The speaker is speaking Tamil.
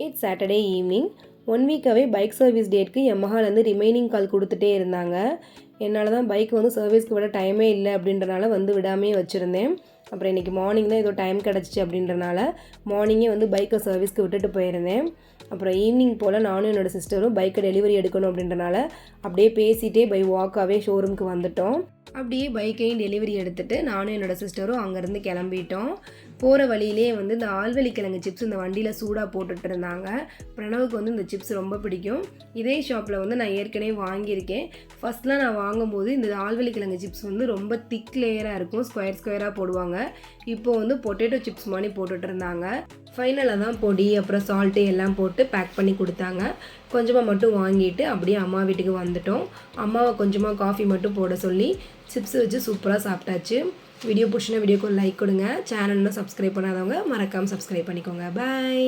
It's Saturday evening. 1 வீக்காகவே பைக் சர்வீஸ் டேட்க்கு யமஹாலேருந்து ரிமைனிங் கால் கொடுத்துட்டே இருந்தாங்க. என்னால் தான் பைக் வந்து சர்வீஸ்க்கு விட டைமே இல்லை அப்படின்றனால வந்து விடாமே வச்சுருந்தேன். அப்புறம் இன்றைக்கி மார்னிங் தான் ஏதோ டைம் கிடச்சிச்சு அப்படின்றனால மார்னிங்கே வந்து பைக்கை சர்வீஸ்க்கு விட்டுட்டு போயிருந்தேன். அப்புறம் ஈவினிங் போல் நானும் என்னோடய சிஸ்டரும் பைக்கை டெலிவரி எடுக்கணும் அப்படின்றனால அப்படியே பேசிகிட்டே பை வாக்காகவே ஷோரூமுக்கு வந்துட்டோம். அப்படியே பைக்கையும் டெலிவரி எடுத்துகிட்டு நானும் என்னோடய சிஸ்டரும் அங்கேருந்து கிளம்பிட்டோம். போகிற வழியிலே வந்து இந்த ஆழ்வெள்ளி கிழங்கு சிப்ஸ் இந்த வண்டியில் சூடாக போட்டுட்டு இருந்தாங்க. பிரணவுக்கு வந்து இந்த சிப்ஸ் ரொம்ப பிடிக்கும். இதே ஷாப்பில் வந்து நான் ஏற்கனவே வாங்கியிருக்கேன். ஃபஸ்ட்லாம் நான் வாங்கும்போது இந்த ஆழ்வெள்ளி கிழங்கு சிப்ஸ் வந்து ரொம்ப திக் லேயராக இருக்கும், ஸ்கொயராக போடுவாங்க. இப்போ வந்து பொட்டேட்டோ சிப்ஸ் மாதிரி போட்டுட்டு இருந்தாங்க. ஃபைனலாக தான் பொடி அப்புறம் சால்ட்டு எல்லாம் போட்டு பேக் பண்ணி கொடுத்தாங்க. கொஞ்சமாக மட்டும் வாங்கிட்டு அப்படியே அம்மா வீட்டுக்கு வந்துட்டோம். அம்மாவை கொஞ்சமாக காஃபி மட்டும் போட சொல்லி சிப்ஸ் வச்சு சூப்பராக சாப்பிட்டாச்சு. வீடியோ பிடிச்சினா வீடியோக்கு ஒரு லைக் கொடுங்க. சேனல் இன்னும் சப்ஸ்கிரைப் பண்ணாதவங்க மறக்காமல் சப்ஸ்கிரைப் பண்ணிக்கோங்க. பாய்.